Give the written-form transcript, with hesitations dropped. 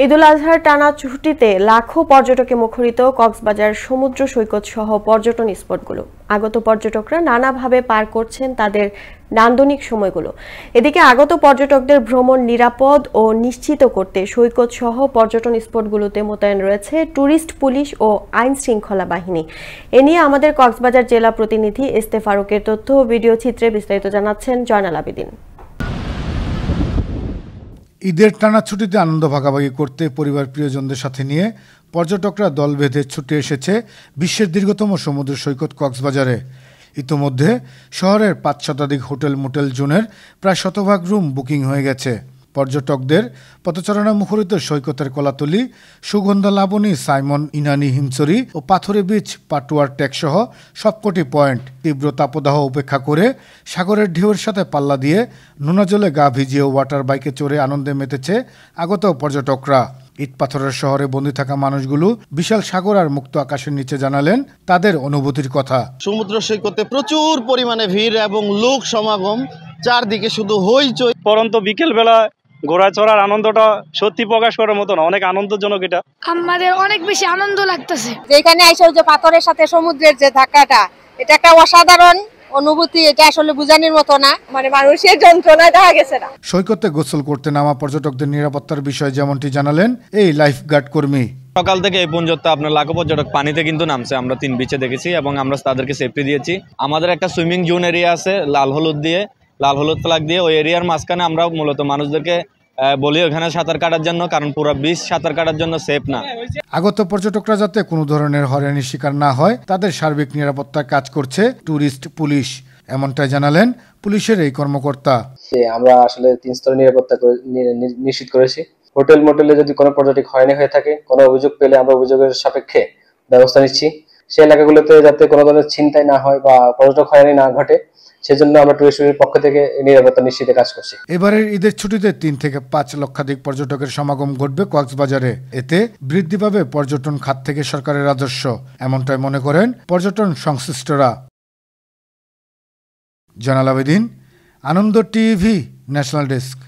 ঈদুল আজহার টানা ছুটিতে লাখো পর্যটকে মুখরিত কক্সবাজার সমুদ্র সৈকত সহ পর্যটন স্পটগুলো। আগত পর্যটকরা নানাভাবে পার করছেন তাদের নান্দনিক সময়গুলো। এদিকে আগত পর্যটকদের ভ্রমণ নিরাপদ ও নিশ্চিত করতে সৈকত সহ পর্যটন স্পটগুলোতে মোতায়েন রয়েছে ট্যুরিস্ট পুলিশ ও আইন শৃঙ্খলা বাহিনী। এ নিয়ে আমাদের কক্সবাজার জেলা প্রতিনিধি এস্তে ফারুকের তথ্য ও ভিডিও চিত্রে বিস্তারিত জানাচ্ছেন জয়নাল আবেদিন। ঈদের টানা ছুটিতে আনন্দ ভাগাভাগি করতে পরিবার প্রিয়জনদের সাথে নিয়ে পর্যটকরা দল বেঁধে ছুটে এসেছে বিশ্বের দীর্ঘতম সমুদ্র সৈকত কক্সবাজারে। ইতোমধ্যে শহরের ৫ শতাধিক হোটেল মোটেল জোনের প্রায় শতভাগ রুম বুকিং হয়ে গেছে। পর্যটকদের পথচারণা মুখরিত সৈকতের কলাতলি, সুগন্ধা লাবণী, সাইমন ইনানি হিমচরি ও পাথরে বিচ, পাটুয়ার টেকসহ সবকটি পয়েন্ট তীব্র তাপদাহ উপেক্ষা করে সাগরের ঢেউয়ের সাথে পাল্লা দিয়ে নোনা জলে গা ভিজিয়ে ওয়াটার বাইকে চড়ে আনন্দে মেতেছে আগত পর্যটকরা। ইট পাথরের শহরে বন্দী থাকা মানুষগুলো বিশাল সাগর আর মুক্ত আকাশের নিচে জানালেন তাদের অনুভূতির কথা। সমুদ্র সৈকতে প্রচুর পরিমাণে ভিড় এবং লোক সমাগম, চারদিকে শুধু হইচই। পরন্ত বিকেল বেলা ঘোড়া চড়ার আনন্দটা সত্যি প্রকাশ করার মতো না, অনেক আনন্দজনক। এটা আমাদের অনেক বেশি আনন্দ লাগতেছে। যেখানে আইসা যে পাথরের সাথে সমুদ্রের যে ধাক্কাটা, এটা একটা অসাধারণ অনুভূতি। এটা আসলে বুঝানোর মতো না, মানে মানুষের যন্ত্রণা দেখা গেছে না। সৈকতে গোসল করতে নামা পর্যটকদের নিরাপত্তার বিষয়ে যেমনটি জানালেন এই লাইফ গার্ড কর্মী। সকাল থেকে এই পর্যন্ত আপনার লাখো পর্যটক পানিতে কিন্তু নামছে। আমরা 3 বিচে দেখেছি এবং আমরা তাদেরকে সেফটি দিয়েছি। আমাদের একটা সুইমিং জোন এরিয়া আছে লাল হলুদ ফ্ল্যাগ দিয়ে, ওই এরিয়ার মাঝখানে আমরা মূলত মানুষদেরকে বলি ওখানে সাঁতার কাটার জন্য, কারণ পুরো বিচ সাঁতার কাটার জন্য সেফ না। আগত পর্যটকরা যাতে কোনো ধরনের হয়রানির শিকার না হয় তাদের সার্বিক নিরাপত্তায় কাজ করছে ট্যুরিস্ট পুলিশ, এমনটাই জানালেন পুলিশের এই কর্মকর্তা। আমরা আসলে 3 স্তরের নিরাপত্তা নিশ্চিত করেছি। হোটেল মোটেলে যদি কোনো পর্যটক হয়রানি হয়ে থাকে, কোনো অভিযোগ পেলে আমরা অভিযোগের সাপেক্ষে ব্যবস্থা নিচ্ছি। সেই এলাকাগুলোতে যাতে কোনো ধরনের ছিনতাই না হয় বা পর্যটক হয়রানি না ঘটে, সেজন্য আমরা টুরিস্টের পক্ষ থেকে নিরাপত্তা নিশ্চিতে কাজ করছি। এবারের ঈদের ছুটিতে 3 থেকে 5 লক্ষাধিক পর্যটকের সমাগম ঘটবে কক্সবাজারে। এতে বৃদ্ধি পাবে পর্যটন খাত থেকে সরকারের রাজস্ব, এমনটাই মনে করেন পর্যটন সংশ্লিষ্টরা। জয়নাল আবেদিন, আনন্দ টিভি, ন্যাশনাল ডেস্ক।